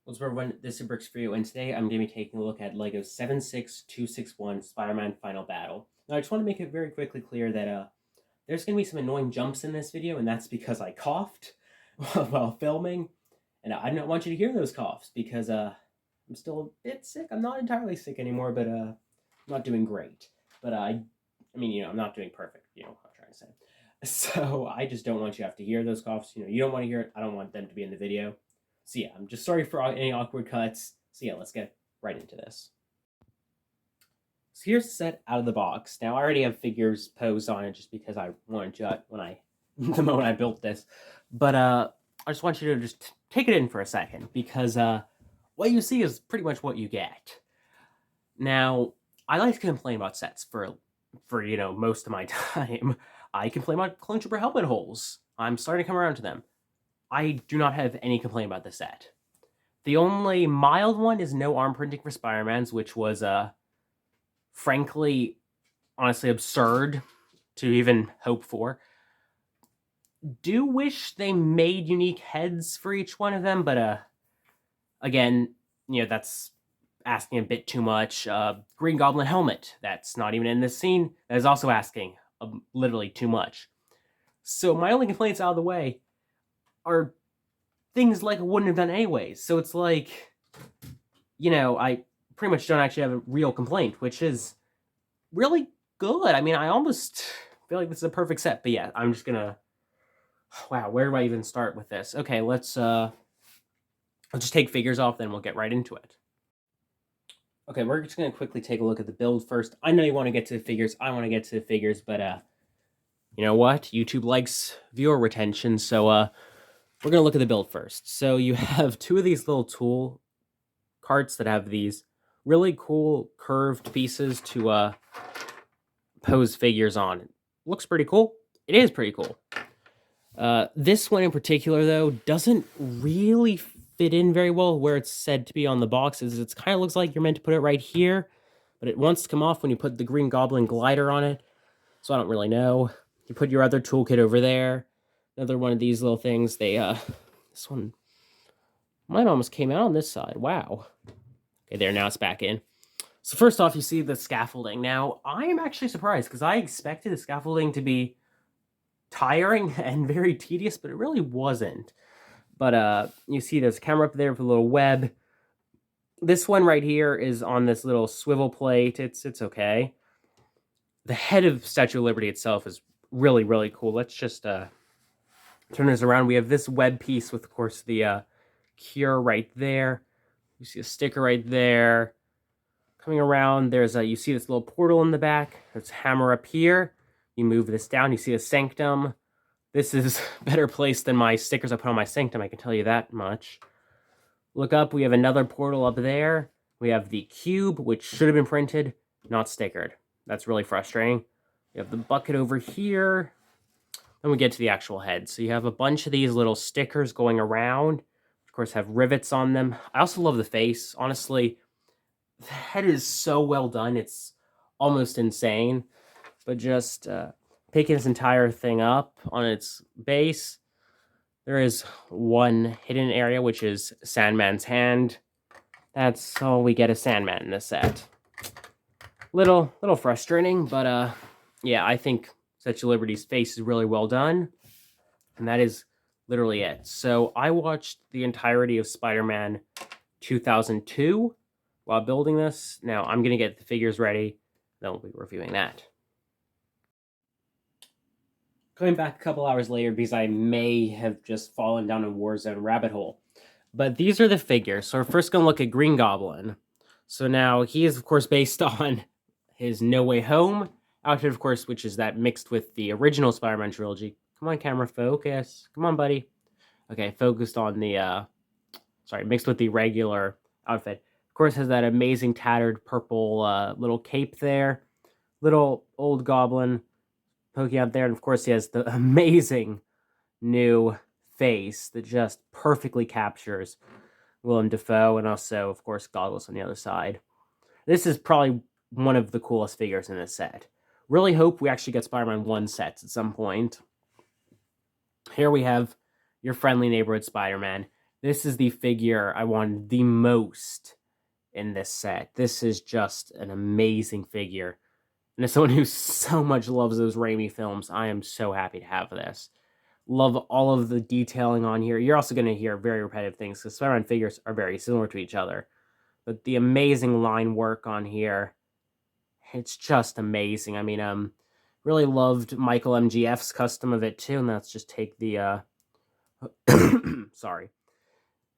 What's up, everyone? This is Bricks for you, and today I'm going to be taking a look at LEGO 76261 Spider-Man Final Battle. Now, I just want to make it very quickly clear that there's going to be some annoying jumps in this video, and that's because I coughed while filming, and I don't want you to hear those coughs because I'm still a bit sick. I'm not entirely sick anymore, but I'm not doing great. But I'm not doing perfect. You know what I'm trying to say. So I just don't want you to have to hear those coughs. You don't want to hear it. I don't want them to be in the video. So yeah, I'm just sorry for any awkward cuts. So yeah, let's get right into this. So here's the set out of the box. Now I already have figures posed on it just because I wanted to when the moment I built this. But I just want you to just take it in for a second because what you see is pretty much what you get. Now, I like to complain about sets for most of my time. I complain about Clone Trooper helmet holes. I'm starting to come around to them. I do not have any complaint about the set. The only mild one is no arm printing for Spider-Man's, which was, frankly, honestly absurd to even hope for. Do wish they made unique heads for each one of them, but, again, that's asking a bit too much. Green Goblin helmet, that's not even in this scene, that is also asking literally too much. So my only complaints out of the way are things like I wouldn't have done anyways. So it's like, I pretty much don't actually have a real complaint, which is really good. I mean, I almost feel like this is a perfect set. But yeah, I'm just gonna. Wow, where do I even start with this? Okay, I'll just take figures off, then we'll get right into it. Okay, we're just gonna quickly take a look at the build first. I know you want to get to the figures. I want to get to the figures, but you know what? YouTube likes viewer retention, so we're going to look at the build first. So you have two of these little tool carts that have these really cool curved pieces to pose figures on. It looks pretty cool. It is pretty cool. This one in particular, though, doesn't really fit in very well where it's said to be on the boxes. It kind of looks like you're meant to put it right here, but it wants to come off when you put the Green Goblin glider on it. So I don't really know. You put your other toolkit over there. Another one of these little things. This one, mine almost came out on this side. Wow. Okay, there, now it's back in. So first off, you see the scaffolding. Now, I am actually surprised because I expected the scaffolding to be tiring and very tedious, but it really wasn't. But you see this camera up there with a little web. This one right here is on this little swivel plate. It's okay. The head of Statue of Liberty itself is really, really cool. Let's just turn this around. We have this web piece with, of course, the cure right there. You see a sticker right there. Coming around, there's you see this little portal in the back. There's a hammer up here. You move this down, you see a sanctum. This is better placed than my stickers I put on my sanctum, I can tell you that much. Look up, we have another portal up there. We have the cube, which should have been printed, not stickered. That's really frustrating. You have the bucket over here. Then we get to the actual head. So you have a bunch of these little stickers going around. Of course, have rivets on them. I also love the face. Honestly, the head is so well done. It's almost insane. But just picking this entire thing up on its base, there is one hidden area, which is Sandman's hand. That's all we get of Sandman in this set. Little frustrating, but yeah, I think Statue of Liberty's face is really well done. And that is literally it. So I watched the entirety of Spider-Man 2002 while building this. Now I'm going to get the figures ready. Then we'll be reviewing that. Coming back a couple hours later because I may have just fallen down a Warzone rabbit hole. But these are the figures. So we're first going to look at Green Goblin. So now he is, of course, based on his No Way Home outfit, of course, which is that mixed with the original Spider-Man trilogy. Come on, camera, focus. Come on, buddy. Okay, focused on the, mixed with the regular outfit. Of course, has that amazing tattered purple little cape there. Little old Goblin poking out there. And, of course, he has the amazing new face that just perfectly captures Willem Dafoe. And also, of course, goggles on the other side. This is probably one of the coolest figures in this set. Really hope we actually get Spider-Man 1 sets at some point. Here we have your friendly neighborhood Spider-Man. This is the figure I wanted the most in this set. This is just an amazing figure. And as someone who so much loves those Raimi films, I am so happy to have this. Love all of the detailing on here. You're also going to hear very repetitive things because Spider-Man figures are very similar to each other. But the amazing line work on here, it's just amazing. I mean, really loved Michael MGF's custom of it too. And let's just take the, sorry.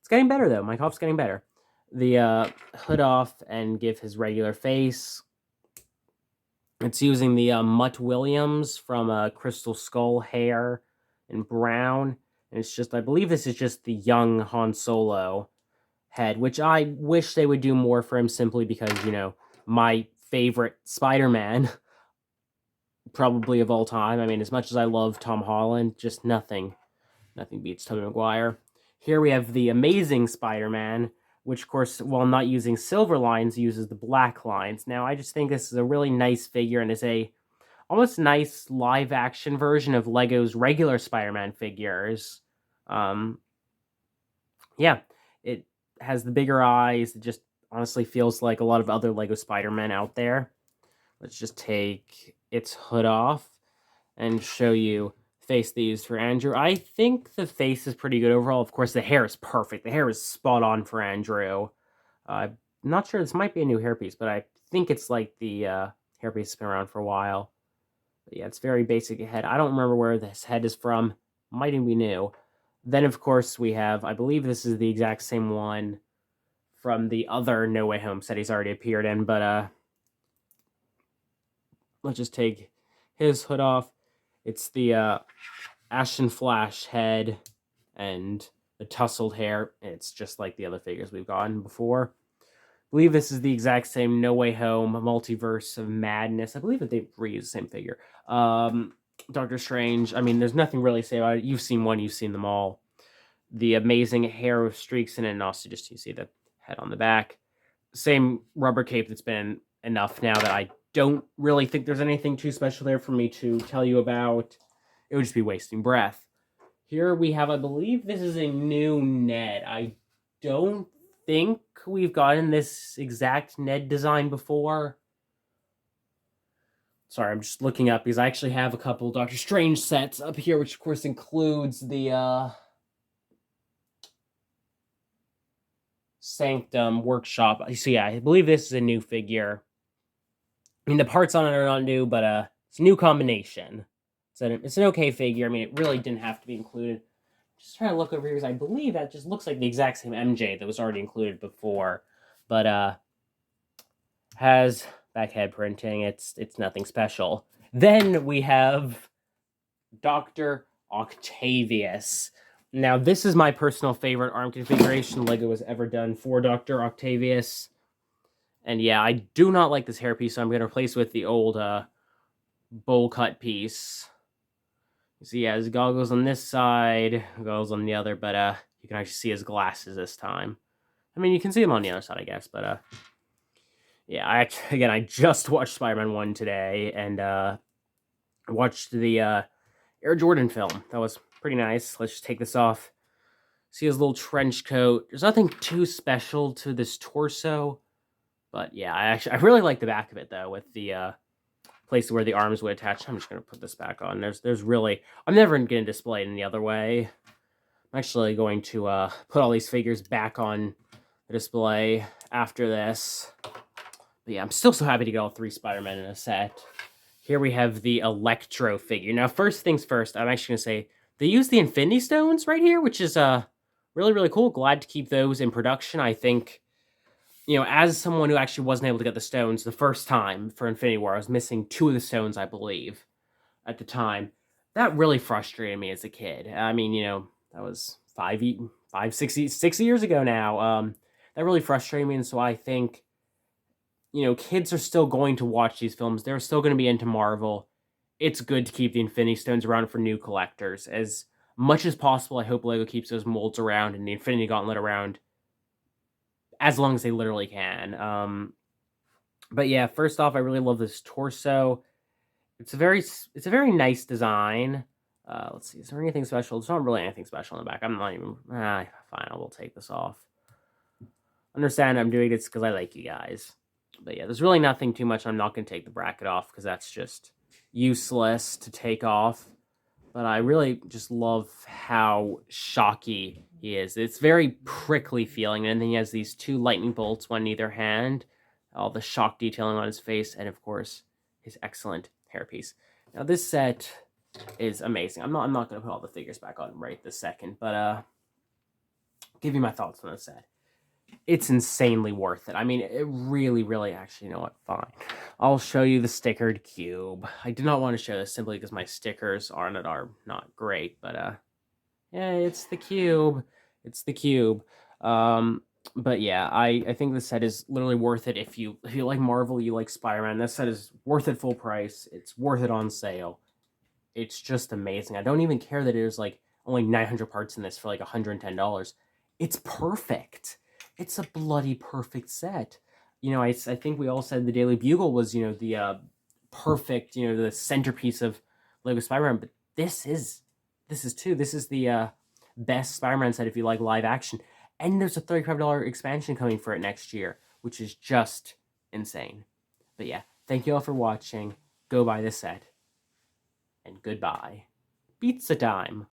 It's getting better though. My cough's getting better. The hood off and give his regular face. It's using the Mutt Williams from Crystal Skull hair in brown. And it's just, I believe this is just the young Han Solo head, which I wish they would do more for him simply because, you know, my favorite Spider-Man, probably of all time. I mean, as much as I love Tom Holland, just nothing beats Tobey Maguire. Here we have the Amazing Spider-Man, which, of course, while not using silver lines, uses the black lines. Now, I just think this is a really nice figure and is a almost nice live-action version of Lego's regular Spider-Man figures. Yeah, it has the bigger eyes. It just honestly feels like a lot of other Lego Spider-Man out there. Let's just take its hood off and show you face they used for Andrew. I think the face is pretty good overall. Of course, the hair is perfect. The hair is spot on for Andrew. I'm not sure. This might be a new hairpiece, but I think it's like the hairpiece has been around for a while. But yeah, it's very basic head. I don't remember where this head is from. Might even be new. Then, of course, we have, I believe this is the exact same one from the other No Way Home set he's already appeared in, but let's just take his hood off. It's the Ashton Flash head and the tousled hair. It's just like the other figures we've gotten before. I believe this is the exact same No Way Home Multiverse of Madness. I believe that they reused the same figure. Doctor Strange. I mean, there's nothing really to say about it. You've seen one, you've seen them all. The amazing hair with streaks in it, and also just you see the head on the back. Same rubber cape that's been enough now that I don't really think there's anything too special there for me to tell you about. It would just be wasting breath. Here we have, I believe this is a new Ned. I don't think we've gotten this exact Ned design before. Sorry, I'm just looking up because I actually have a couple Doctor Strange sets up here, which of course includes the Sanctum Workshop. So yeah, I believe this is a new figure. I mean, the parts on it are not new, but it's a new combination. It's an okay figure. I mean, it really didn't have to be included. Just trying to look over here because I believe that just looks like the exact same MJ that was already included before, but has back head printing. It's nothing special. Then we have Dr. Octavius. Now, this is my personal favorite arm configuration Lego has ever done for Dr. Octavius. And yeah, I do not like this hairpiece, so I'm going to replace it with the old bowl cut piece. You see, he has goggles on this side, goggles on the other, but you can actually see his glasses this time. I mean, you can see them on the other side, I guess, but yeah, I just watched Spider-Man 1 today, and watched the Air Jordan film. That was pretty nice. Let's just take this off. See his little trench coat. There's nothing too special to this torso, but yeah, I really like the back of it though, with the place where the arms would attach. I'm just gonna put this back on. There's really, I'm never gonna display it any other way. I'm actually going to put all these figures back on the display after this. But yeah, I'm still so happy to get all 3 Spider-Men in a set. Here we have the Electro figure. Now, first things first, I'm actually going to say they use the Infinity Stones right here, which is really, really cool. Glad to keep those in production. I think, you know, as someone who actually wasn't able to get the stones the first time for Infinity War, I was missing 2 of the stones, I believe, at the time. That really frustrated me as a kid. I mean, you know, that was 6 years ago now. That really frustrated me, and so I think, you know, kids are still going to watch these films. They're still going to be into Marvel. It's good to keep the Infinity Stones around for new collectors. As much as possible, I hope LEGO keeps those molds around and the Infinity Gauntlet around as long as they literally can. But yeah, first off, I really love this torso. It's a very nice design. Let's see. Is there anything special? There's not really anything special in the back. I'm not even... fine, I will take this off. Understand I'm doing this because I like you guys. But yeah, there's really nothing too much. I'm not going to take the bracket off because that's just useless to take off. But I really just love how shocky he is. It's very prickly feeling. And then he has these 2 lightning bolts, one in either hand. All the shock detailing on his face. And of course, his excellent hairpiece. Now this set is amazing. I'm not going to put all the figures back on right this second. But give you my thoughts on this set. It's insanely worth it. I mean, it really, really, actually, you know what? Fine. I'll show you the stickered cube. I did not want to show this simply because my stickers are not great, but yeah, it's the cube. It's the cube. But yeah, I think the set is literally worth it if you like Marvel, you like Spider-Man. This set is worth it full price. It's worth it on sale. It's just amazing. I don't even care that there's like only 900 parts in this for like $110. It's perfect. It's a bloody perfect set. You know, I think we all said the Daily Bugle was, you know, the perfect, you know, the centerpiece of Lego Spider-Man, but this is too. This is the best Spider-Man set if you like live action. And there's a $35 expansion coming for it next year, which is just insane. But yeah, thank you all for watching. Go buy this set. And goodbye. Pizza time.